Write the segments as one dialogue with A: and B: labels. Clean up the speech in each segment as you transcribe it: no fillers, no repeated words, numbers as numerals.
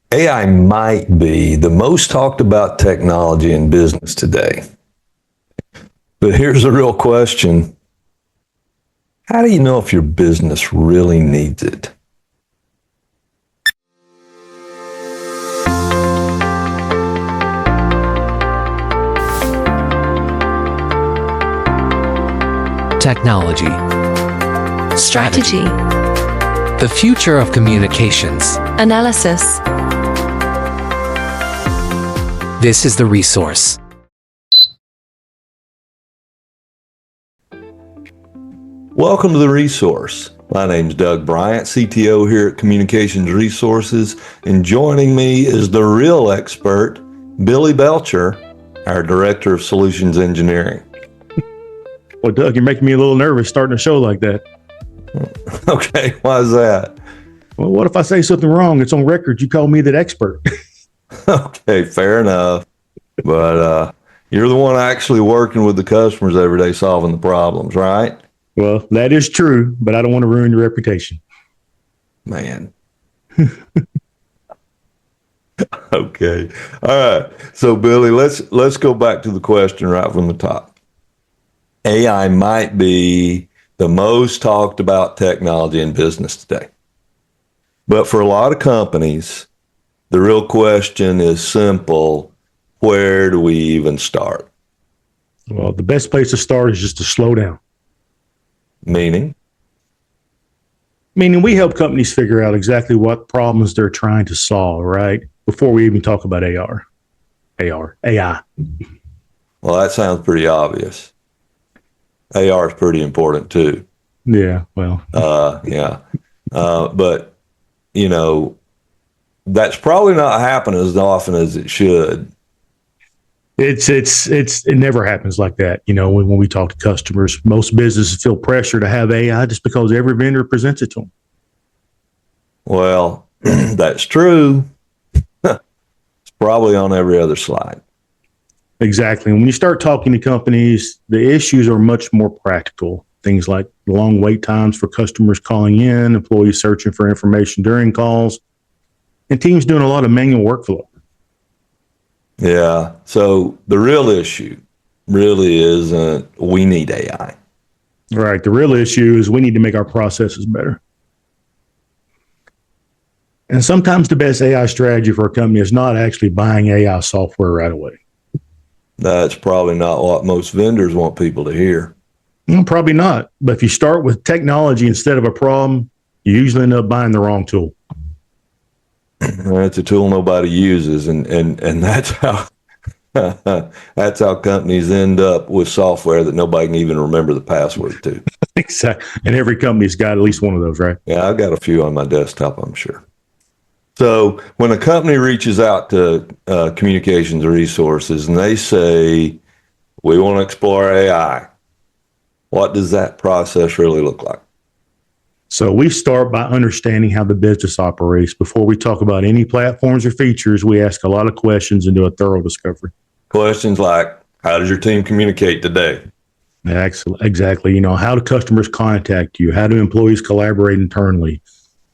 A: AI might be the most talked about technology in business today. But here's the real question. How do you know if your business really needs it?
B: Technology.
C: Strategy.
B: The future of communications.
C: Analysis.
B: This is The Resource.
A: Welcome to The Resource. My name's Doug Bryant, CTO here at Communications Resources, and joining me is the real expert, Billy Belcher, our Director of Solutions Engineering.
D: Well, Doug, you're making me a little nervous starting a show like that.
A: Okay, why is that?
D: Well, what if I say something wrong? It's on record. You call me that expert.
A: Okay, fair enough. But you're the one actually working with the customers every day solving the problems, right?
D: Well, that is true, but I don't want to ruin your reputation.
A: Man. Okay. All right. So, Billy, let's go back to the question right from the top. AI might be the most talked about technology in business today. But for a lot of companies, the real question is simple. Where do we even start?
D: Well, the best place to start is just to slow down.
A: Meaning?
D: Meaning we help companies figure out exactly what problems they're trying to solve, right? Before we even talk about AI.
A: Well, that sounds pretty obvious. AR is pretty important too.
D: Yeah, well.
A: Yeah. But, you know, that's probably not happening as often as it should.
D: It never happens like that. You know, when we talk to customers, most businesses feel pressure to have AI just because every vendor presents it to them.
A: Well, that's true. It's probably on every other slide.
D: Exactly. And when you start talking to companies, the issues are much more practical. Things like long wait times for customers calling in, employees searching for information during calls, and teams doing a lot of manual workflow.
A: Yeah. So the real issue really isn't we need AI.
D: Right. The real issue is we need to make our processes better. And sometimes the best AI strategy for a company is not actually buying AI software right away.
A: That's probably not what most vendors want people to hear.
D: Well, probably not. But if you start with technology instead of a problem, you usually end up buying the wrong tool.
A: That's a tool nobody uses, and that's how that's how companies end up with software that nobody can even remember the password to.
D: Exactly. And every company's got at least one of those, right?
A: Yeah, I've got a few on my desktop, I'm sure. So when a company reaches out to communications resources and they say, we want to explore AI, what does that process really look like?
D: So we start by understanding how the business operates. Before we talk about any platforms or features, we ask a lot of questions and do a thorough discovery.
A: Questions like, how does your team communicate today?
D: Exactly. You know, how do customers contact you? How do employees collaborate internally?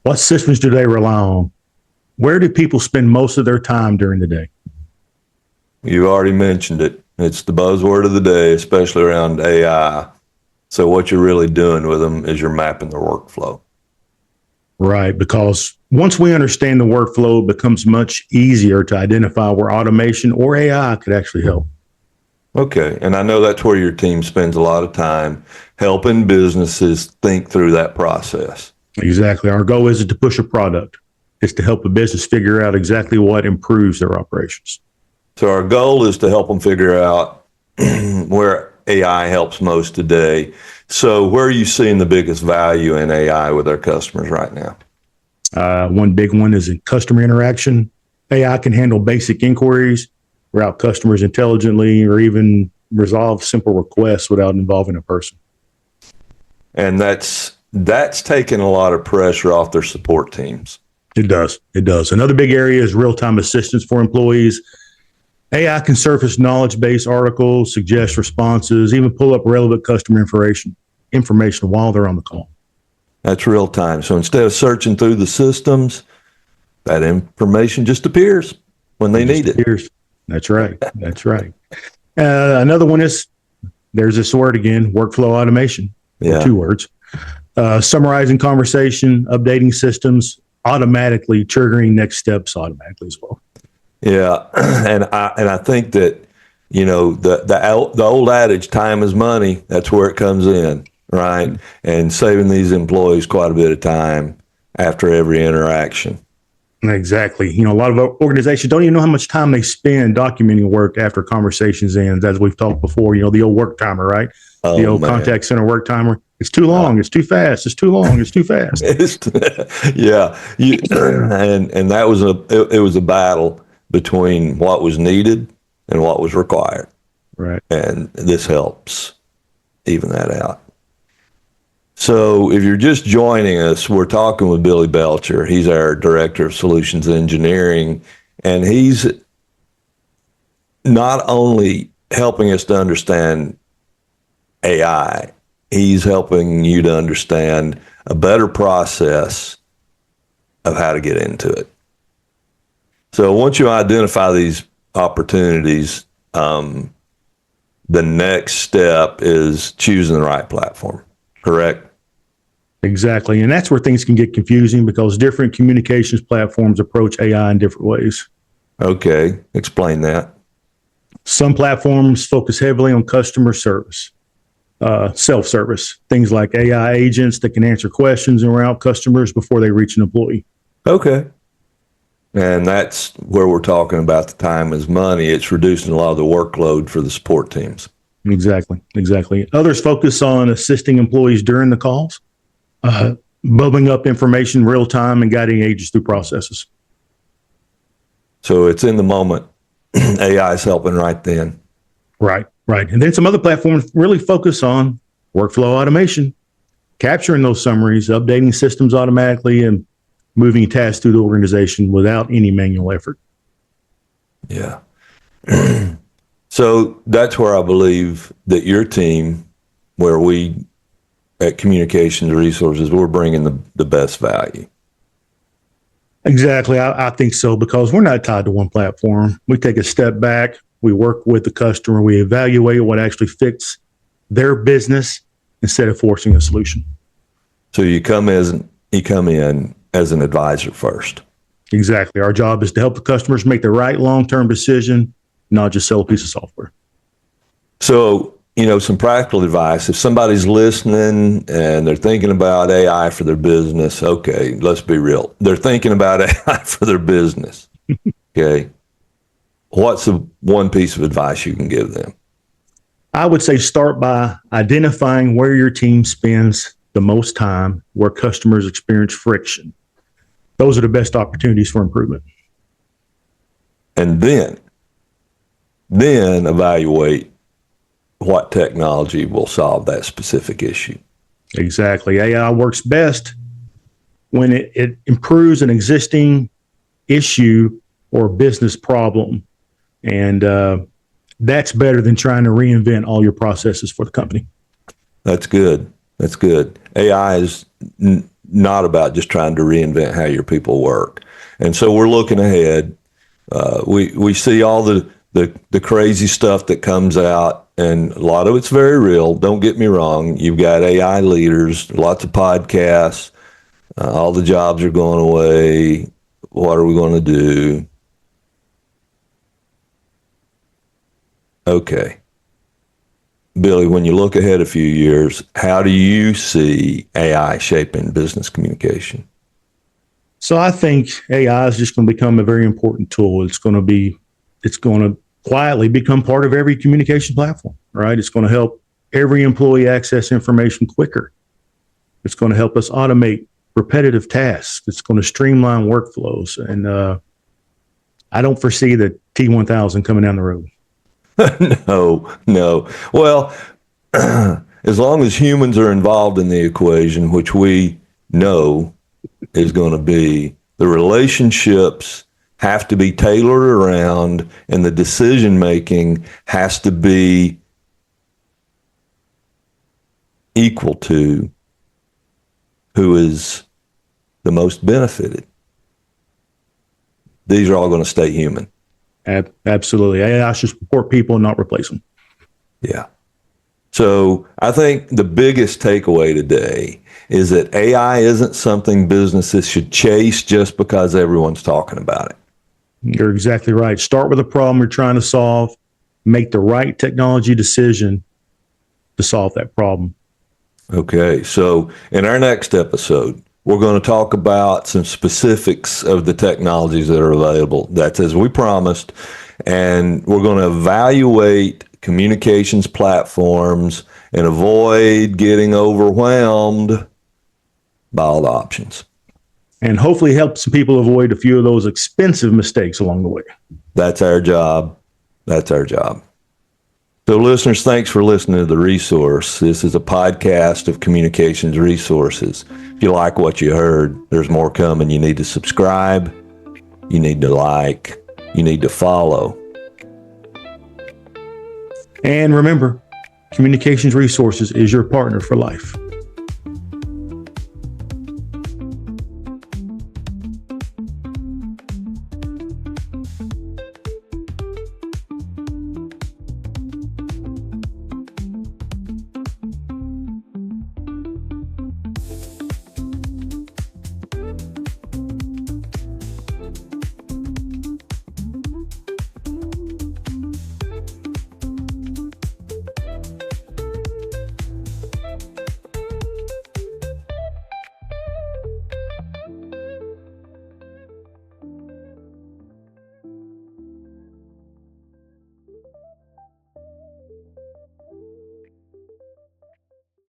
D: What systems do they rely on? Where do people spend most of their time during the day?
A: You already mentioned it. It's the buzzword of the day, especially around AI. So what you're really doing with them is you're mapping their workflow.
D: Right, because once we understand the workflow, it becomes much easier to identify where automation or AI could actually help.
A: Okay, and I know that's where your team spends a lot of time helping businesses think through that process.
D: Exactly. Our goal isn't to push a product. It's to help a business figure out exactly what improves their operations.
A: So our goal is to help them figure out where AI helps most today. So where are you seeing the biggest value in AI with our customers right now?
D: One big one is in customer interaction. AI can handle basic inquiries, route customers intelligently, or even resolve simple requests without involving a person.
A: And that's taken a lot of pressure off their support teams.
D: It does. It does. Another big area is real-time assistance for employees. AI can surface knowledge-based articles, suggest responses, even pull up relevant customer information while they're on the call.
A: That's real time. So instead of searching through the systems, that information just appears when they need it.
D: Here's, that's right. That's right. Another one is, there's this word again, workflow automation.
A: Yeah.
D: 2 words. Summarizing conversation, updating systems, automatically triggering next steps automatically as well.
A: Yeah, and I think that, you know, the old adage, time is money. That's where it comes in, right? And saving these employees quite a bit of time after every interaction.
D: Exactly. You know, a lot of organizations don't even know how much time they spend documenting work after conversations end, as we've talked before. You know, the old work timer, right? The old contact center work timer. It's too long. It's too fast. It's too long. It's too fast.
A: Yeah, and that was it was a battle between what was needed and what was required.
D: Right.
A: And this helps even that out. So if you're just joining us, we're talking with Billy Belcher. He's our Director of Solutions Engineering, and he's not only helping us to understand AI, he's helping you to understand a better process of how to get into it. So once you identify these opportunities, the next step is choosing the right platform, correct?
D: Exactly. And that's where things can get confusing because different communications platforms approach AI in different ways.
A: Okay, explain that.
D: Some platforms focus heavily on customer service, self-service, things like AI agents that can answer questions and route customers before they reach an employee.
A: Okay. And that's where we're talking about the time is money. It's reducing a lot of the workload for the support teams.
D: Exactly. Exactly. Others focus on assisting employees during the calls, bubbling up information real time and guiding agents through processes.
A: So it's in the moment. AI is helping right then.
D: Right. Right. And then some other platforms really focus on workflow automation, capturing those summaries, updating systems automatically, and moving tasks through the organization without any manual effort.
A: Yeah. So that's where I believe that your team, where we at Communications Resources, we're bringing the best value.
D: Exactly. I think so because we're not tied to one platform. We take a step back. We work with the customer. We evaluate what actually fits their business instead of forcing a solution.
A: So you come in as an advisor first.
D: Exactly. Our job is to help the customers make the right long-term decision, not just sell a piece of software.
A: So, you know, some practical advice. If somebody's listening and they're thinking about AI for their business, okay, let's be real. They're thinking about AI for their business. Okay. What's the one piece of advice you can give them?
D: I would say start by identifying where your team spends the most time, where customers experience friction. Those are the best opportunities for improvement.
A: And then evaluate what technology will solve that specific issue.
D: Exactly. AI works best when it improves an existing issue or business problem. And that's better than trying to reinvent all your processes for the company.
A: That's good. That's good. AI is not about just trying to reinvent how your people work. And so we're looking ahead. We see all the crazy stuff that comes out, and a lot of it's very real. Don't get me wrong. You've got AI leaders, lots of podcasts. All the jobs are going away. What are we going to do? Okay. Billy, when you look ahead a few years, how do you see AI shaping business communication?
D: So I think AI is just going to become a very important tool. It's going to quietly become part of every communication platform, right? It's going to help every employee access information quicker. It's going to help us automate repetitive tasks. It's going to streamline workflows. And I don't foresee the T1000 coming down the road.
A: No. Well, as long as humans are involved in the equation, which we know is going to be, the relationships have to be tailored around, and the decision making has to be equal to who is the most benefited. these are all going to stay human.
D: Absolutely. AI should support people and not replace them.
A: Yeah. So I think the biggest takeaway today is that AI isn't something businesses should chase just because everyone's talking about it.
D: You're exactly right. Start with a problem you're trying to solve, make the right technology decision to solve that problem.
A: Okay. So in our next episode, we're going to talk about some specifics of the technologies that are available. That's as we promised. And we're going to evaluate communications platforms and avoid getting overwhelmed by all the options.
D: And hopefully help some people avoid a few of those expensive mistakes along the way.
A: That's our job. That's our job. So listeners, thanks for listening to The Resource. This is a podcast of communications resources. If you like what you heard, there's more coming. You need to subscribe. You need to like. You need to follow.
D: And remember, Communications Resources is your partner for life.